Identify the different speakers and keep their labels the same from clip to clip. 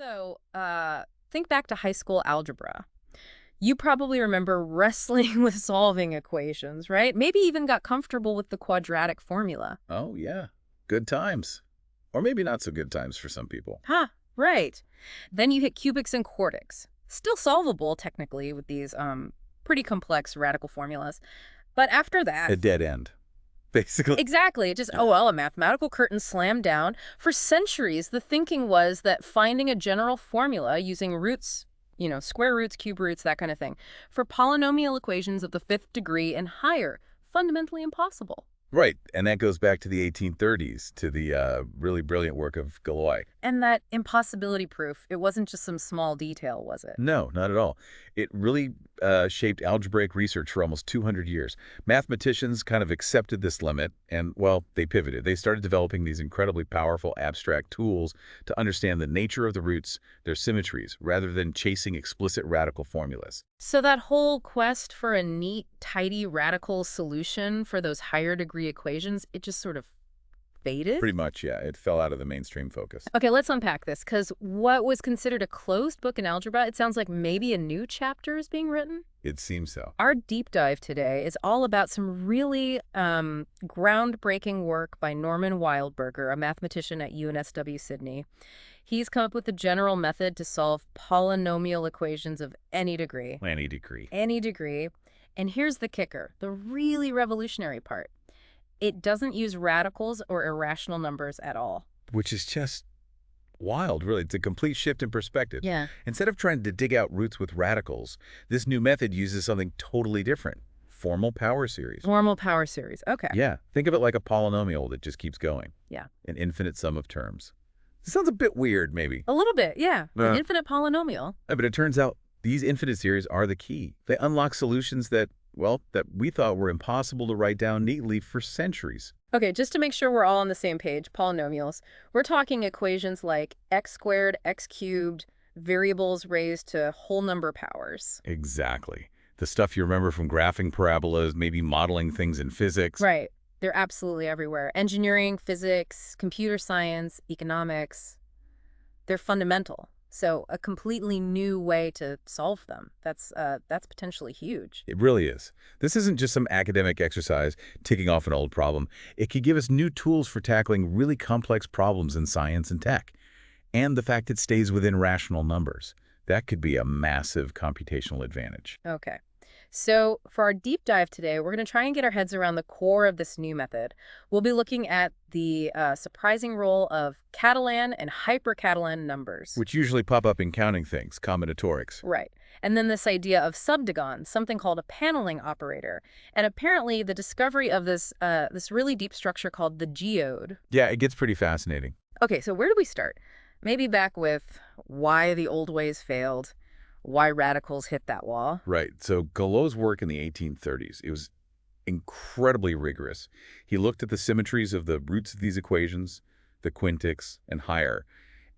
Speaker 1: So, think back to high school algebra. You probably remember wrestling with solving equations, right? Maybe even got comfortable with the quadratic formula.
Speaker 2: Oh, yeah. Good times. Or maybe not so good times for some people.
Speaker 1: Huh, right. Then you hit cubics and quartics. Still solvable, technically, with these pretty complex radical formulas. But after that,
Speaker 2: A dead end, basically.
Speaker 1: exactly, it just, oh, well, a mathematical curtain slammed down. For centuries, the thinking was that finding a general formula using roots, square roots, cube roots, that kind of thing, for polynomial equations of the fifth degree and higher, fundamentally impossible.
Speaker 2: Right, and that goes back to the 1830s, to the really brilliant work of Galois.
Speaker 1: And that impossibility proof, it wasn't just some small detail, was it?
Speaker 2: No, not at all. It really shaped algebraic research for almost 200 years. Mathematicians kind of accepted this limit and, well, they pivoted. They started developing these incredibly powerful abstract tools to understand the nature of the roots, their symmetries, rather than chasing explicit radical formulas.
Speaker 1: So that whole quest for a neat, tidy, radical solution for those higher degree equations, it just sort of faded?
Speaker 2: Pretty much, yeah. It fell out of the mainstream focus.
Speaker 1: Okay, let's unpack this, because what was considered a closed book in algebra, it sounds like maybe a new chapter is being written?
Speaker 2: It seems so.
Speaker 1: Our deep dive today is all about some really groundbreaking work by Norman Wildberger, a mathematician at UNSW Sydney. He's come up with a general method to solve polynomial equations of any degree.
Speaker 2: Any degree.
Speaker 1: Any degree. And here's the kicker, the really revolutionary part. It doesn't use radicals or irrational numbers at all.
Speaker 2: Which is just wild, really. It's a complete shift in perspective.
Speaker 1: Yeah.
Speaker 2: Instead of trying to dig out roots with radicals, this new method uses something totally different. Formal power series.
Speaker 1: Normal power series. Okay.
Speaker 2: Yeah, think of it like a polynomial that just keeps going.
Speaker 1: Yeah.
Speaker 2: An infinite sum of terms. It sounds a bit weird, maybe.
Speaker 1: A little bit, yeah.
Speaker 2: Uh.
Speaker 1: An infinite polynomial.
Speaker 2: But it turns out these infinite series are the key. They unlock solutions that, well, that we thought were impossible to write down neatly for centuries.
Speaker 1: Okay, just to make sure we're all on the same page, polynomials, we're talking equations like x squared, x cubed, variables raised to whole number powers.
Speaker 2: Exactly. The stuff you remember from graphing parabolas, maybe modeling things in physics.
Speaker 1: Right. They're absolutely everywhere. Engineering, physics, computer science, economics, they're fundamental. So a completely new way to solve them. That's potentially huge.
Speaker 2: It really is. This isn't just some academic exercise ticking off an old problem. It could give us new tools for tackling really complex problems in science and tech. And the fact it stays within rational numbers. That could be a massive computational advantage.
Speaker 1: Okay. So for our deep dive today, we're going to try and get our heads around the core of this new method. We'll be looking at the surprising role of Catalan and hyper-Catalan numbers.
Speaker 2: Which usually pop up in counting things, combinatorics.
Speaker 1: Right. And then this idea of subdigons, something called a paneling operator. And apparently the discovery of this really deep structure called the geode.
Speaker 2: Yeah, it gets pretty fascinating.
Speaker 1: Okay, so where do we start? Maybe back with why the old ways failed, why radicals hit that wall.
Speaker 2: Right. So Galois' work in the 1830s, it was incredibly rigorous. He looked at the symmetries of the roots of these equations, the quintics, and higher,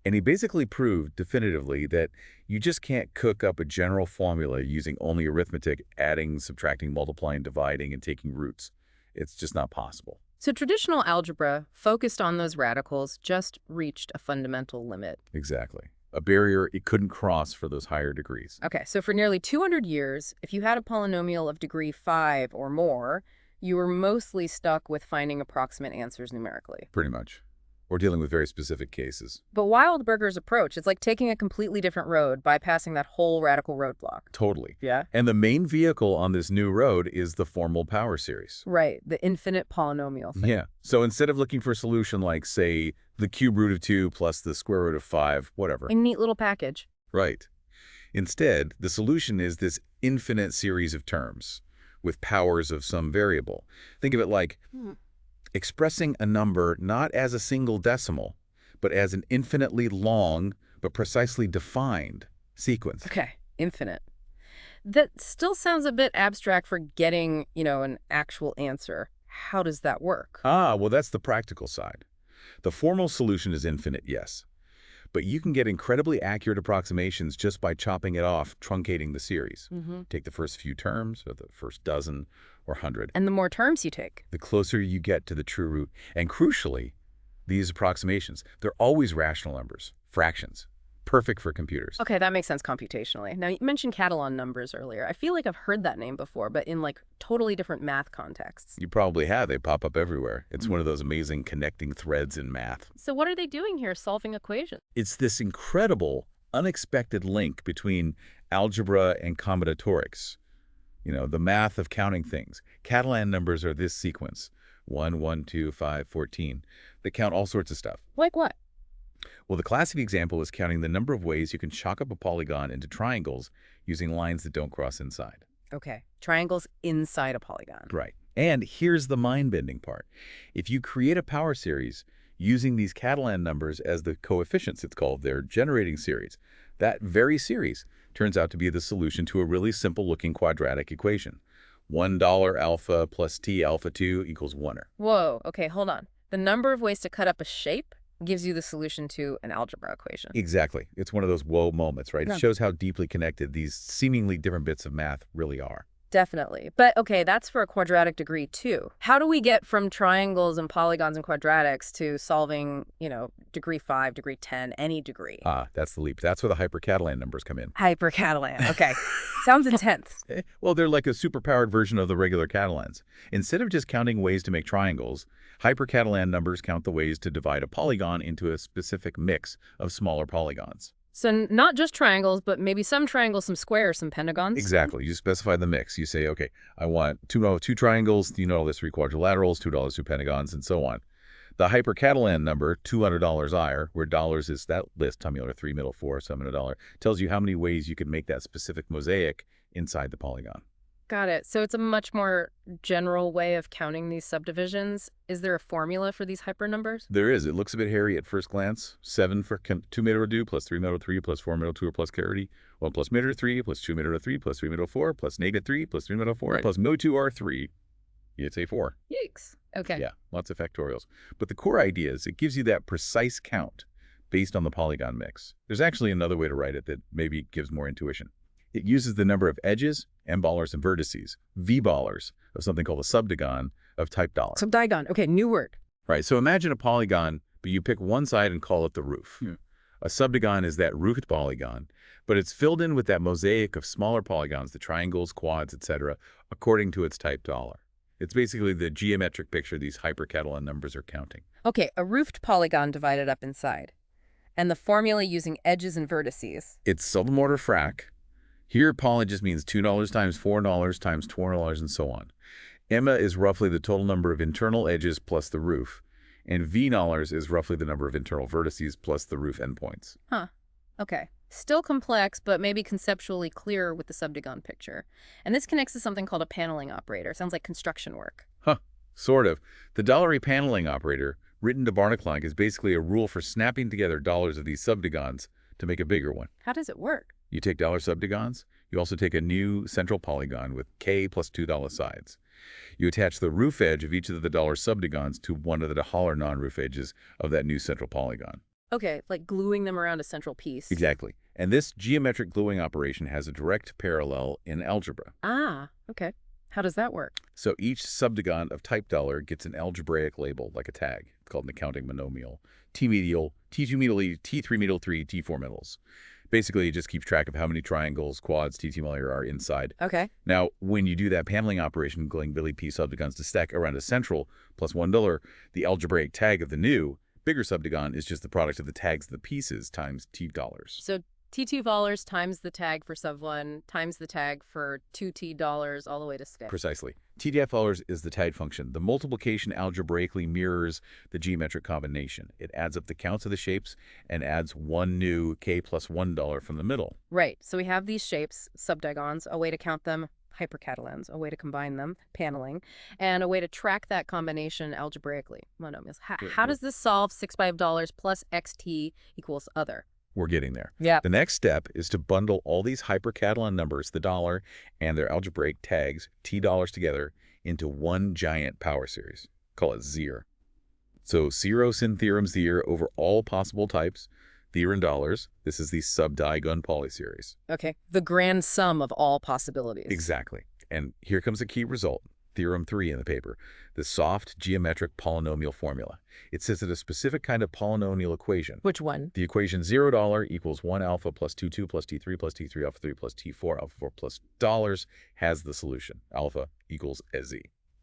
Speaker 2: and he basically proved definitively that you just can't cook up a general formula using only arithmetic, adding, subtracting, multiplying, dividing, and taking roots. It's just not possible.
Speaker 1: So traditional algebra, focused on those radicals, just reached a fundamental limit.
Speaker 2: Exactly. A barrier it couldn't cross for those higher degrees.
Speaker 1: Okay, so for nearly 200 years, if you had a polynomial of degree 5 or more, you were mostly stuck with finding approximate answers numerically.
Speaker 2: Pretty much. Or dealing with very specific cases.
Speaker 1: But Wildberger's approach, it's like taking a completely different road, bypassing that whole radical roadblock.
Speaker 2: Totally.
Speaker 1: Yeah?
Speaker 2: And the main vehicle on this new road is the formal power series.
Speaker 1: Right, the infinite polynomial thing.
Speaker 2: Yeah. So instead of looking for a solution like, say, the cube root of 2 plus the square root of 5, whatever.
Speaker 1: A neat little package.
Speaker 2: Right. Instead, the solution is this infinite series of terms with powers of some variable. Think of it like expressing a number not as a single decimal, but as an infinitely long but precisely defined sequence.
Speaker 1: Okay, infinite. That still sounds a bit abstract for getting, an actual answer. How does that work?
Speaker 2: Well, that's the practical side. The formal solution is infinite, yes. But you can get incredibly accurate approximations just by chopping it off, truncating the series. Take the first few terms, or the first dozen, or 100.
Speaker 1: And the more terms you take.
Speaker 2: The closer you get to the true root. And crucially, these approximations, they're always rational numbers, fractions, perfect for computers.
Speaker 1: Okay, that makes sense computationally. Now, you mentioned Catalan numbers earlier. I feel like I've heard that name before, but in like totally different math contexts.
Speaker 2: You probably have. They pop up everywhere. It's one of those amazing connecting threads in math.
Speaker 1: So what are they doing here solving equations?
Speaker 2: It's this incredible, unexpected link between algebra and combinatorics. The math of counting things. Catalan numbers are this sequence: 1, 1, 2, 5, 14. They count all sorts of stuff.
Speaker 1: Like what?
Speaker 2: Well, the classic example is counting the number of ways you can chalk up a polygon into triangles using lines that don't cross inside.
Speaker 1: Okay, triangles inside a polygon.
Speaker 2: Right. And here's the mind-bending part. If you create a power series using these Catalan numbers as the coefficients, it's called, their generating series, that very series turns out to be the solution to a really simple-looking quadratic equation. $1 alpha plus t alpha 2 equals 1.
Speaker 1: Whoa, okay, hold on. The number of ways to cut up a shape gives you the solution to an algebra equation.
Speaker 2: Exactly. It's one of those whoa moments, right?
Speaker 1: Yeah.
Speaker 2: It shows how deeply connected these seemingly different bits of math really are.
Speaker 1: Definitely. But okay, that's for a quadratic degree too. How do we get from triangles and polygons and quadratics to solving, degree 5, degree 10, any degree?
Speaker 2: That's the leap. That's where the hyper-Catalan numbers come in.
Speaker 1: Hyper-Catalan. Okay. Sounds intense.
Speaker 2: Well, they're like a superpowered version of the regular Catalans. Instead of just counting ways to make triangles, hyper-Catalan numbers count the ways to divide a polygon into a specific mix of smaller polygons.
Speaker 1: So not just triangles, but maybe some triangles, some squares, some pentagons?
Speaker 2: Exactly. You specify the mix. You say, okay, I want two triangles, $3 quadrilaterals, $2 two pentagons, and so on. The hyper-Catalan number, $200 IR, where dollars is that list, Tommy Miller, 3 middle 4, sum and a dollar, tells you how many ways you can make that specific mosaic inside the polygon.
Speaker 1: Got it. So it's a much more general way of counting these subdivisions. Is there a formula for these hypernumbers?
Speaker 2: There is. It looks a bit hairy at first glance. 7 for 2 middle 2 plus 3 middle 3 plus 4 middle 2 or plus carity. 1 plus middle 3 plus 2 middle 3 plus 3 middle 4 plus negative 3 plus 3 middle 4 plus no 2 are 3. You'd say 4.
Speaker 1: Yikes. Okay.
Speaker 2: Yeah, lots of factorials. But the core idea is it gives you that precise count based on the polygon mix. There's actually another way to write it that maybe gives more intuition. It uses the number of edges, m-ballers, and vertices, v-ballers, of something called a subdigon of type dollar.
Speaker 1: Subdigon. Okay, new word.
Speaker 2: Right, so imagine a polygon, but you pick one side and call it the roof. A subdigon is that roofed polygon, but it's filled in with that mosaic of smaller polygons, the triangles, quads, etc., according to its type dollar. It's basically the geometric picture these hyper-Catalan numbers are counting.
Speaker 1: Okay, a roofed polygon divided up inside. And the formula using edges and vertices.
Speaker 2: It's submortar frac. Here, poly just means $2 times $4 times $20 and so on. Emma is roughly the total number of internal edges plus the roof, and V-dollars is roughly the number of internal vertices plus the roof endpoints.
Speaker 1: Huh. Okay. Still complex, but maybe conceptually clearer with the subdigon picture. And this connects to something called a paneling operator. Sounds like construction work.
Speaker 2: Sort of. The dollar paneling operator, written to Barnacle, is basically a rule for snapping together dollars of these subdigons to make a bigger one.
Speaker 1: How does it work?
Speaker 2: You take dollar subdigons. You also take a new central polygon with K plus $2 sides. You attach the roof edge of each of the dollar subdigons to one of the holler non-roof edges of that new central polygon.
Speaker 1: Okay, like gluing them around a central piece.
Speaker 2: Exactly. And this geometric gluing operation has a direct parallel in algebra.
Speaker 1: Okay. How does that work?
Speaker 2: So each subdigon of type dollar gets an algebraic label, like a tag. It's called an accounting monomial. T medial, T2 medial, T3 medial 3, T4 medials. Basically, it just keeps track of how many triangles, quads, TT milliar are inside.
Speaker 1: Okay.
Speaker 2: Now, when you do that paneling operation, gluing Billy P subdigons to stack around a central plus $1, the algebraic tag of the new, bigger subdigon is just the product of the tags of the pieces times $T.
Speaker 1: So T2 times the tag for sub 1 times the tag for $2 all the way to stack.
Speaker 2: Precisely. TDF is the tag function. The multiplication algebraically mirrors the geometric combination. It adds up the counts of the shapes and adds one new K plus $1 from the middle.
Speaker 1: Right. So we have these shapes, subdigons, a way to count them, hyper-Catalans, a way to combine them, paneling, and a way to track that combination algebraically, monomials. How does this solve 6 by $5 plus xt equals other?
Speaker 2: We're getting there.
Speaker 1: Yeah.
Speaker 2: The next step is to bundle all these hyper-Catalan numbers, the dollar, and their algebraic tags, $T together, into one giant power series. Call it ZIR. So zero sin theorem ZIR over all possible types, ZIR in dollars. This is the subdigon polyseries.
Speaker 1: Okay. The grand sum of all possibilities.
Speaker 2: Exactly. And here comes a key result. Theorem 3 in the paper, the soft geometric polynomial formula. It says that a specific kind of polynomial equation,
Speaker 1: Which one?
Speaker 2: the equation $0 equals 1 alpha plus 2 2 plus t3 plus t3 alpha 3 plus t4 alpha 4 plus dollars, has the solution. Alpha equals SZ.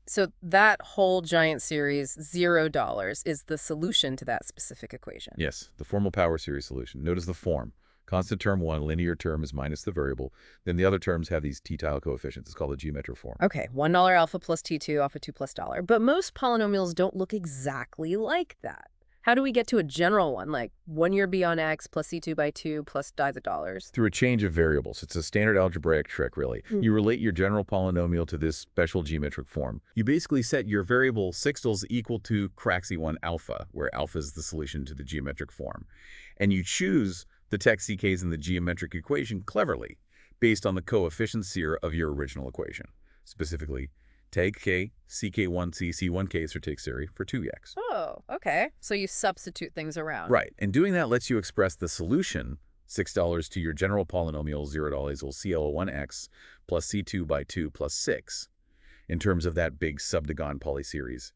Speaker 1: So that whole giant series, $0, is the solution to that specific equation.
Speaker 2: Yes, the formal power series solution. Notice the form. Constant term 1, linear term is minus the variable. Then the other terms have these t-tile coefficients. It's called the geometric form.
Speaker 1: Okay, $1 alpha plus T2 alpha 2 plus dollar. But most polynomials don't look exactly like that. How do we get to a general one, like 1 year b on x plus C2 by 2 plus dies of dollars?
Speaker 2: Through a change of variables. It's a standard algebraic trick, really. You relate your general polynomial to this special geometric form. You basically set your variable sixtels equal to Craxy1 alpha, where alpha is the solution to the geometric form. And you choose the text CKs in the geometric equation cleverly, based on the coefficients here of your original equation. Specifically, take k, ck1c, c1k for take series for 2x.
Speaker 1: Oh, okay. So you substitute things around.
Speaker 2: Right, and doing that lets you express the solution, $6 to your general polynomial, $0 equals CL1x plus C2 by 2 plus 6, in terms of that big subdigon polyseries.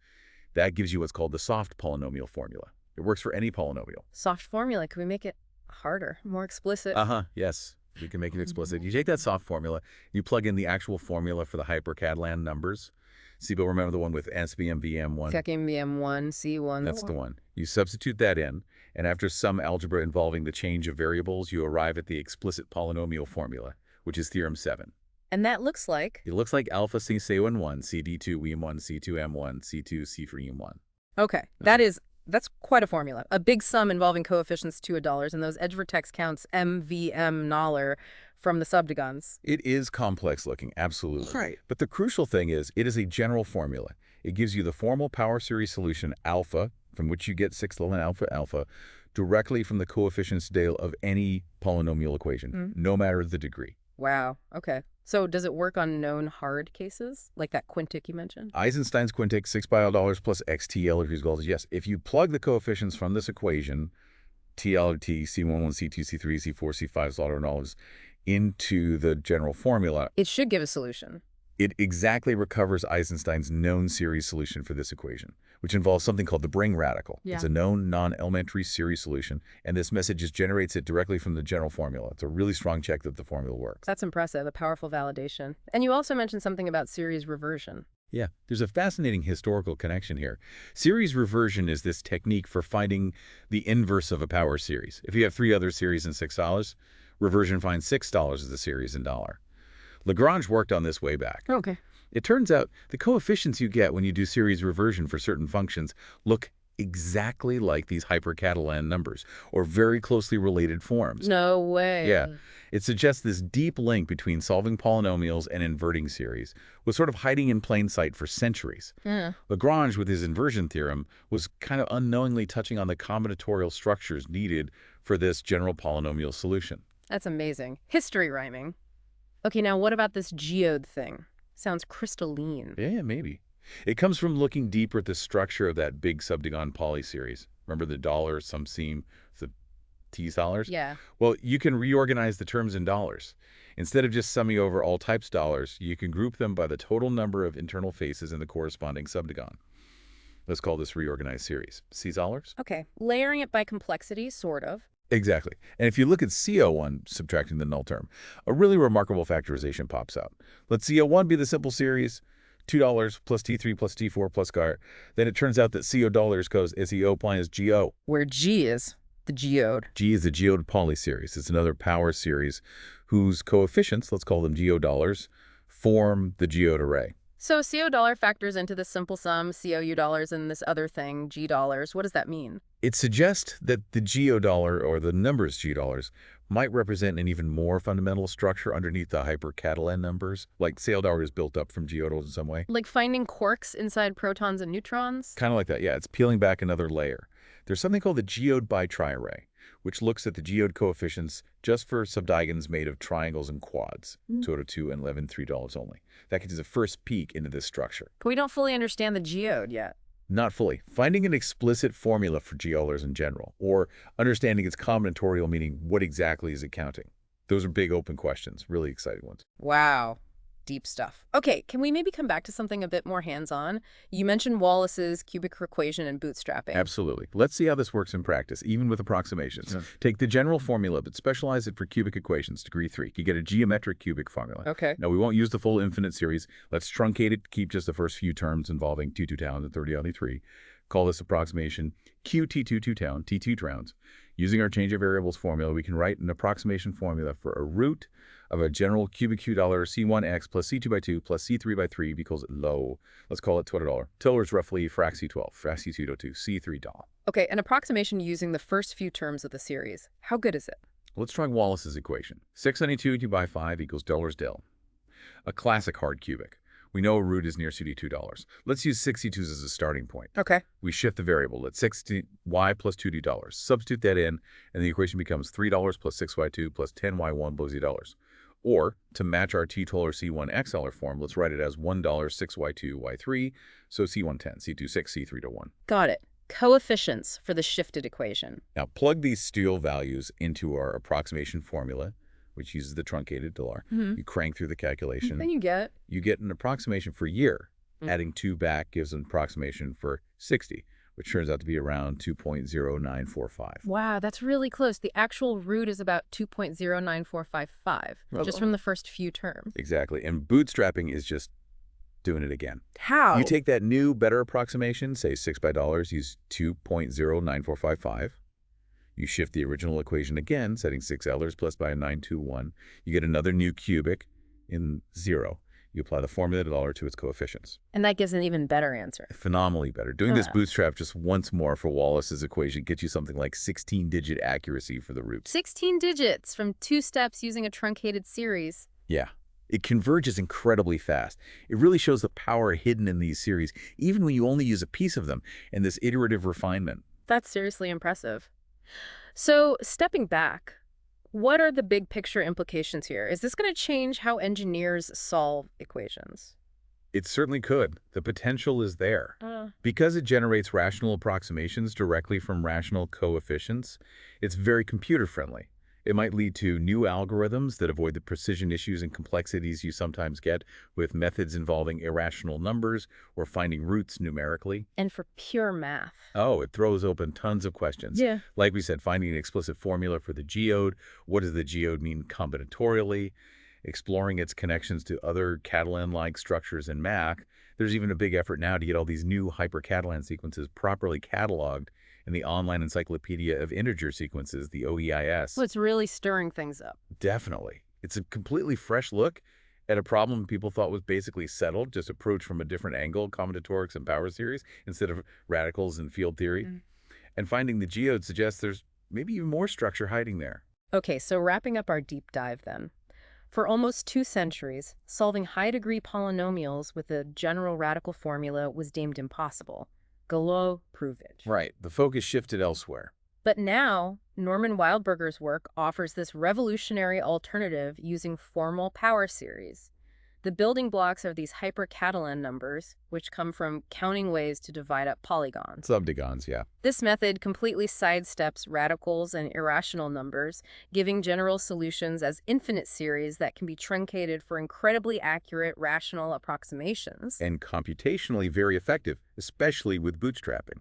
Speaker 2: That gives you what's called the soft polynomial formula. It works for any polynomial.
Speaker 1: Soft formula. Can we make it harder, more explicit?
Speaker 2: Yes. We can make it explicit. You take that soft formula, you plug in the actual formula for the hyper-Catalan numbers. See, but remember the one with SBM, VM1?
Speaker 1: VM1, C1.
Speaker 2: That's the one. You substitute that in, and after some algebra involving the change of variables, you arrive at the explicit polynomial formula, which is Theorem 7.
Speaker 1: And that looks like?
Speaker 2: It looks like alpha C C1, CD2 WM1, C2 M1, C2 C3 M1.
Speaker 1: Okay, that's quite a formula. A big sum involving coefficients to a dollars, and those edge vertex counts MVM Noller from the subdigons.
Speaker 2: It is complex looking, absolutely.
Speaker 1: Right.
Speaker 2: But the crucial thing is, it is a general formula. It gives you the formal power series solution alpha, from which you get sixtel and alpha alpha, directly from the coefficients dale of any polynomial equation, no matter the degree.
Speaker 1: Wow, okay. So does it work on known hard cases, like that quintic you mentioned?
Speaker 2: Eisenstein's quintic, 6 pi L dollars plus XTL equals, yes. If you plug the coefficients from this equation, TL, T, C11, C2, C3, C4, C5, slaughter knowledge, into the general formula,
Speaker 1: It should give a solution.
Speaker 2: it exactly recovers Eisenstein's known series solution for this equation, which involves something called the Bring radical.
Speaker 1: Yeah.
Speaker 2: It's a known non-elementary series solution, and this message just generates it directly from the general formula. It's a really strong check that the formula works.
Speaker 1: That's impressive, a powerful validation. And you also mentioned something about series reversion.
Speaker 2: Yeah, there's a fascinating historical connection here. Series reversion is this technique for finding the inverse of a power series. If you have 3 other series in $6, reversion finds $6 as the series in dollar. Lagrange worked on this way back.
Speaker 1: Okay.
Speaker 2: It turns out the coefficients you get when you do series reversion for certain functions look exactly like these hyper-Catalan numbers, or very closely related forms.
Speaker 1: No way.
Speaker 2: Yeah. It suggests this deep link between solving polynomials and inverting series was sort of hiding in plain sight for centuries.
Speaker 1: Yeah.
Speaker 2: Lagrange, with his inversion theorem, was kind of unknowingly touching on the combinatorial structures needed for this general polynomial solution.
Speaker 1: That's amazing. History rhyming. Okay, now what about this geode thing? Sounds crystalline.
Speaker 2: Yeah, maybe. It comes from looking deeper at the structure of that big subdigon poly series. Remember the dollar, some seam, the T dollars?
Speaker 1: Yeah.
Speaker 2: Well, you can reorganize the terms in dollars. Instead of just summing over all types dollars, you can group them by the total number of internal faces in the corresponding subdigon. Let's call this reorganized series. C dollars?
Speaker 1: Okay, layering it by complexity, sort of.
Speaker 2: Exactly. And if you look at CO1, subtracting the null term, a really remarkable factorization pops out. Let CO1 be the simple series, $2 plus T3 plus T4 plus GAR. Then it turns out that CO dollars goes SEO applying as GO.
Speaker 1: Where G is the geode.
Speaker 2: G is the Geode poly series. It's another power series whose coefficients, let's call them GO dollars, form the Geode array.
Speaker 1: So CO dollar factors into the simple sum, COU dollars, and this other thing, G dollars. What does that mean?
Speaker 2: It suggests that the GO dollar, or the numbers G dollars, might represent an even more fundamental structure underneath the hyper-Catalan numbers, like CO dollar is built up from geodals in some way.
Speaker 1: Like finding quarks inside protons and neutrons?
Speaker 2: Kind of like that, yeah. It's peeling back another layer. There's something called the Geode bi-triarray, which looks at the Geode coefficients just for subdigons made of triangles and quads, 2 out of 2 and 11, $3 only. That gives us a first peek into this structure.
Speaker 1: But we don't fully understand the geode yet.
Speaker 2: Not fully. Finding an explicit formula for geolars in general, or understanding its combinatorial meaning, what exactly is it counting? Those are big open questions, really exciting ones.
Speaker 1: Wow. deep stuff. Okay, can we maybe come back to something a bit more hands-on? You mentioned Wallace's cubic equation and bootstrapping.
Speaker 2: Absolutely. Let's see how this works in practice, even with approximations. Take the general formula, but specialize it for cubic equations, degree 3. You get a geometric cubic formula.
Speaker 1: Okay.
Speaker 2: Now, we won't use the full infinite series. Let's truncate it, keep just the first few terms involving 2 towns and 30 3. Call this approximation QT2 town, T2 rounds. Using our change of variables formula, we can write an approximation formula for a root of a general cubic Q dollar C1x plus C2 by 2 plus C3 by 3 equals low. Let's call it $12. Tiller is roughly frac C12, frac C2 to C3 doll.
Speaker 1: Okay, an approximation using the first few terms of the series. How good is it?
Speaker 2: Let's try Wallace's equation. 692 divided by 5 equals $del. A classic hard cubic. We know a root is near $62. Let's use 62s as a starting point.
Speaker 1: Okay.
Speaker 2: We shift the variable. Let's 60y plus $2d. Substitute that in, and the equation becomes $3 plus 6y2 plus 10y1 plus $z. Or, to match our T-Toller C1x dollar form, let's write it as $1, 6y2, y3, so C110, C2 6, C3 to 1.
Speaker 1: Got it. Coefficients for the shifted equation.
Speaker 2: Now, plug these steel values into our approximation formula, which uses the truncated dollar. You crank through the calculation.
Speaker 1: Then you get
Speaker 2: an approximation for year. Adding 2 back gives an approximation for 60, which turns out to be around 2.0945.
Speaker 1: Wow, that's really close. The actual root is about 2.09455, just from the first few terms.
Speaker 2: Exactly. And bootstrapping is just doing it again.
Speaker 1: How?
Speaker 2: You take that new, better approximation, say 6 by dollars, use 2.09455. You shift the original equation again, setting 6 L's plus by a 921. You get another new cubic in 0. You apply the formula dollar to its coefficients.
Speaker 1: And that gives an even better answer.
Speaker 2: Phenomenally better. Doing this bootstrap just once more for Wallace's equation gets you something like 16-digit accuracy for the root.
Speaker 1: 16 digits from 2 steps using a truncated series.
Speaker 2: Yeah. It converges incredibly fast. It really shows the power hidden in these series, even when you only use a piece of them, and this iterative refinement.
Speaker 1: That's seriously impressive. So, stepping back, what are the big picture implications here? Is this going to change how engineers solve equations?
Speaker 2: It certainly could. The potential is there. Because it generates rational approximations directly from rational coefficients, it's very computer-friendly. It might lead to new algorithms that avoid the precision issues and complexities you sometimes get with methods involving irrational numbers or finding roots numerically.
Speaker 1: And for pure math.
Speaker 2: Oh, it throws open tons of questions.
Speaker 1: Yeah.
Speaker 2: Like we said, finding an explicit formula for the geode. What does the geode mean combinatorially? Exploring its connections to other Catalan-like structures in math. There's even a big effort now to get all these new hyper-Catalan sequences properly cataloged in the online encyclopedia of integer sequences, the OEIS.
Speaker 1: Well, it's really stirring things up.
Speaker 2: Definitely. It's a completely fresh look at a problem people thought was basically settled, just approached from a different angle, combinatorics and power series, instead of radicals and field theory. And finding the geode suggests there's maybe even more structure hiding there.
Speaker 1: Okay, so wrapping up our deep dive then. For almost 2 centuries, solving high-degree polynomials with a general radical formula was deemed impossible. Galois proved it.
Speaker 2: Right. The focus shifted elsewhere.
Speaker 1: But now, Norman Wildberger's work offers this revolutionary alternative using formal power series. The building blocks are these hyper-Catalan numbers, which come from counting ways to divide up polygons.
Speaker 2: Subdigons, yeah.
Speaker 1: This method completely sidesteps radicals and irrational numbers, giving general solutions as infinite series that can be truncated for incredibly accurate rational approximations.
Speaker 2: And computationally very effective, especially with bootstrapping.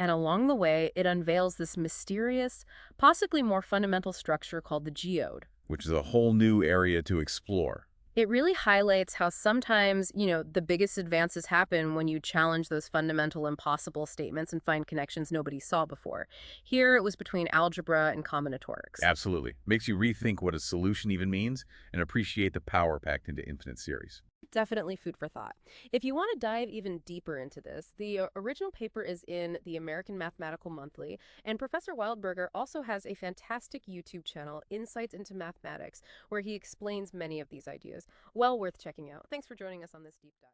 Speaker 1: And along the way, it unveils this mysterious, possibly more fundamental structure called the geode,
Speaker 2: which is a whole new area to explore.
Speaker 1: It really highlights how sometimes, the biggest advances happen when you challenge those fundamental impossible statements and find connections nobody saw before. Here, it was between algebra and combinatorics.
Speaker 2: Absolutely. Makes you rethink what a solution even means and appreciate the power packed into infinite series.
Speaker 1: Definitely food for thought. If you want to dive even deeper into this, the original paper is in the American Mathematical Monthly, and Professor Wildberger also has a fantastic YouTube channel, Insights into Mathematics, where he explains many of these ideas. Well worth checking out. Thanks for joining us on this deep dive.